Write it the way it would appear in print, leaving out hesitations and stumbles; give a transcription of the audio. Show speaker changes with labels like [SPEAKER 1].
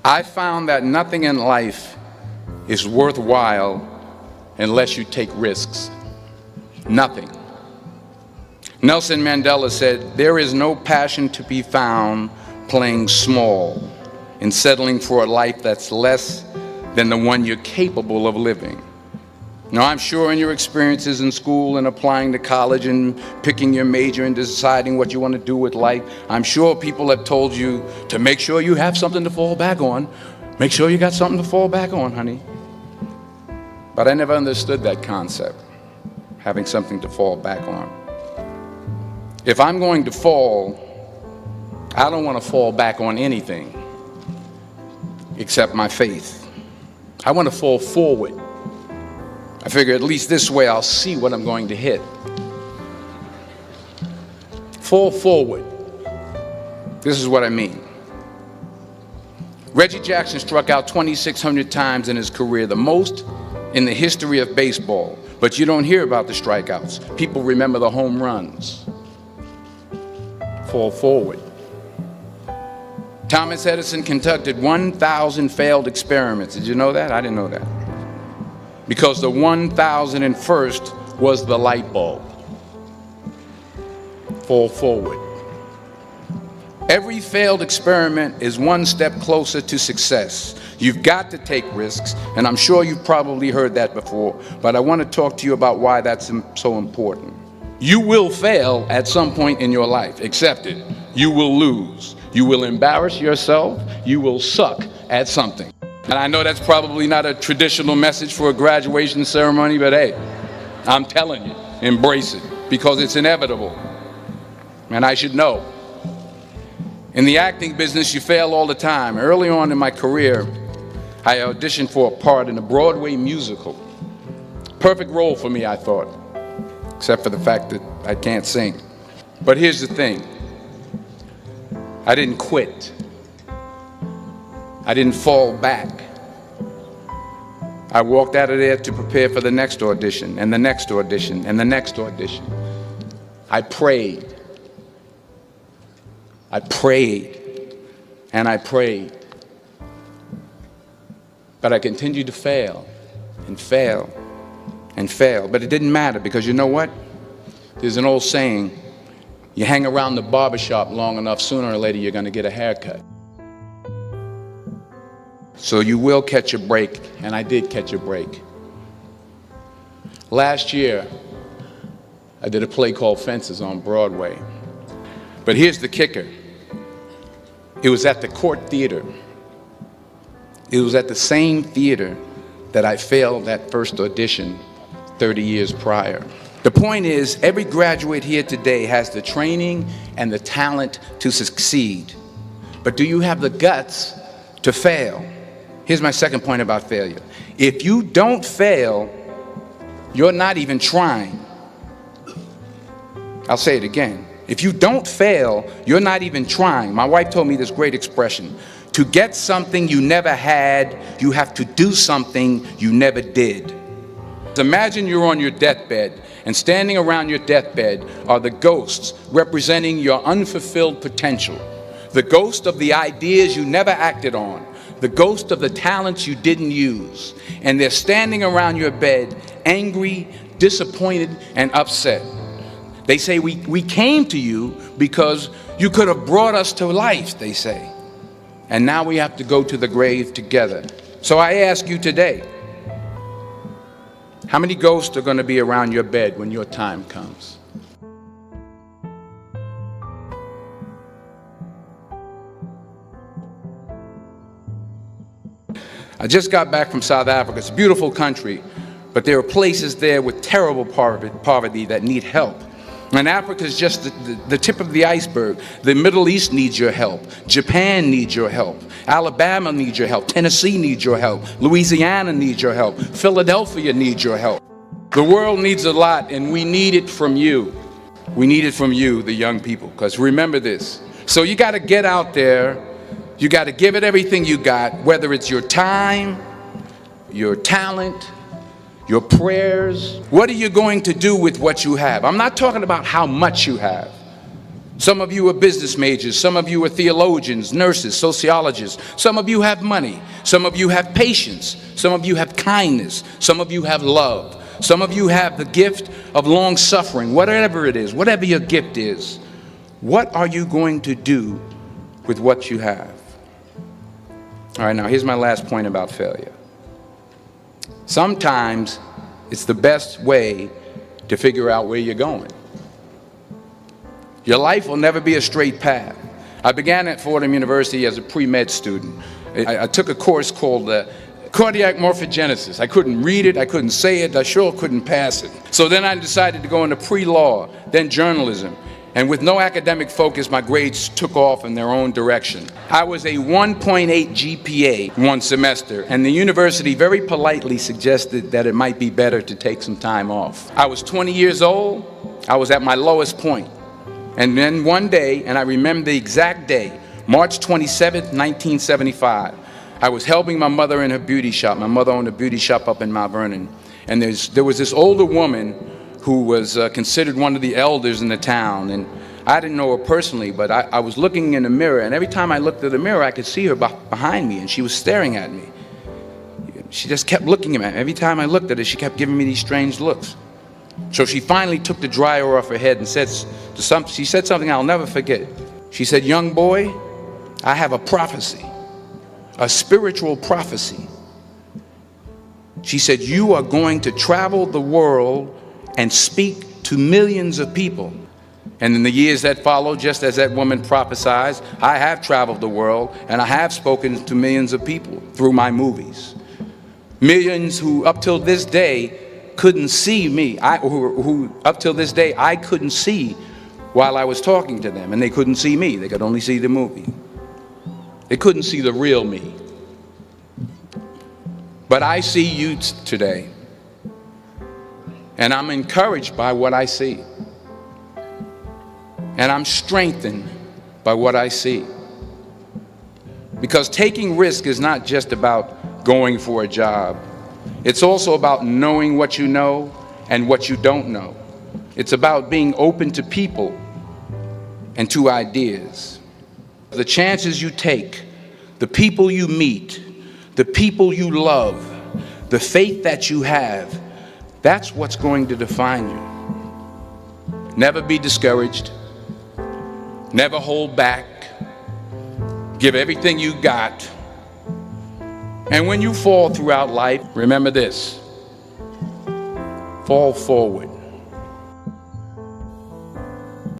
[SPEAKER 1] I found that nothing in life is worthwhile unless you take risks. Nothing. Nelson Mandela said, "There is no passion to be found playing small and settling for a life that's less than the one you're capable of living." Now, I'm sure in your experiences in school and applying to college and picking your major and deciding what you want to do with life, I'm sure people have told you to make sure you have something to fall back on. Make sure you got something to fall back on, honey. But I never understood that concept, having something to fall back on. If I'm going to fall, I don't want to fall back on anything except my faith. I want to fall forward. I figure at least this way I'll see what I'm going to hit. Fall forward. This is what I mean. Reggie Jackson struck out 2,600 times in his career, the most in the history of baseball. But you don't hear about the strikeouts. People remember the home runs. Fall forward. Thomas Edison conducted 1,000 failed experiments. Did you know that? I didn't know that. Because the 1,001st was the light bulb. Fall forward. Every failed experiment is one step closer to success. You've got to take risks, and I'm sure you've probably heard that before, but I want to talk to you about why that's so important. You will fail at some point in your life. Accept it. You will lose. You will embarrass yourself. You will suck at something. And I know that's probably not a traditional message for a graduation ceremony, but hey, I'm telling you, embrace it, because it's inevitable. And I should know. In the acting business, you fail all the time. Early on in my career, I auditioned for a part in a Broadway musical. Perfect role for me, I thought, except for the fact that I can't sing. But here's the thing. I didn't quit. I didn't fall back. I walked out of there to prepare for the next audition, and the next audition, and the next audition. I prayed. I prayed, and I prayed. But I continued to fail, and fail, and fail. But it didn't matter, because you know what? There's an old saying, you hang around the barbershop long enough, sooner or later you're going to get a haircut. So you will catch a break, and I did catch a break. Last year, I did a play called Fences on Broadway. But here's the kicker. It was at the Court Theater. It was at the same theater that I failed that first audition 30 years prior. The point is, every graduate here today has the training and the talent to succeed. But do you have the guts to fail? Here's my second point about failure. If you don't fail, you're not even trying. I'll say it again. If you don't fail, you're not even trying. My wife told me this great expression. To get something you never had, you have to do something you never did. Imagine you're on your deathbed, and standing around your deathbed are the ghosts representing your unfulfilled potential. The ghost of the ideas you never acted on. The ghost of the talents you didn't use. And they're standing around your bed, angry, disappointed, and upset. They say, we came to you because you could have brought us to life, they say. And now we have to go to the grave together. So I ask you today, how many ghosts are going to be around your bed when your time comes? I just got back from South Africa. It's a beautiful country, but there are places there with terrible poverty that need help. And Africa is just the tip of the iceberg. The Middle East needs your help. Japan needs your help. Alabama needs your help. Tennessee needs your help. Louisiana needs your help. Philadelphia needs your help. The world needs a lot, and we need it from you. We need it from you, the young people, because remember this. So you got to get out there. You got to give it everything you got, whether it's your time, your talent, your prayers. What are you going to do with what you have? I'm not talking about how much you have. Some of you are business majors. Some of you are theologians, nurses, sociologists. Some of you have money. Some of you have patience. Some of you have kindness. Some of you have love. Some of you have the gift of long suffering. Whatever it is, whatever your gift is, what are you going to do with what you have? All right, now here's my last point about failure. Sometimes it's the best way to figure out where you're going. Your life will never be a straight path. I began at Fordham University as a pre-med student. I took a course called cardiac morphogenesis. I couldn't read it, I couldn't say it, I sure couldn't pass it. So then I decided to go into pre-law, then journalism. And with no academic focus, my grades took off in their own direction. I was a 1.8 GPA one semester, and the university very politely suggested that it might be better to take some time off. I was 20 years old, I was at my lowest point. And then one day, and I remember the exact day, March 27th, 1975, I was helping my mother in her beauty shop. My mother owned a beauty shop up in Mount Vernon. And there was this older woman who was considered one of the elders in the town. And I didn't know her personally, but I was looking in the mirror, and every time I looked at the mirror, I could see her behind me, and she was staring at me. She just kept looking at me. Every time I looked at her, she kept giving me these strange looks. So she finally took the dryer off her head and she said something I'll never forget. She said, "Young boy, I have a prophecy, a spiritual prophecy." She said, "You are going to travel the world and speak to millions of people." And in the years that followed, just as that woman prophesied, I have traveled the world and I have spoken to millions of people through my movies. Millions who up till this day couldn't see me, who up till this day I couldn't see while I was talking to them, and they couldn't see me. They could only see the movie. They couldn't see the real me. But I see you today, and I'm encouraged by what I see, and I'm strengthened by what I see. Because taking risk is not just about going for a job. It's also about knowing what you know and what you don't know. It's about being open to people and to ideas. The chances you take, the people you meet, the people you love, the faith that you have, that's what's going to define you. Never be discouraged. Never hold back. Give everything you got. And when you fall throughout life, remember this: fall forward.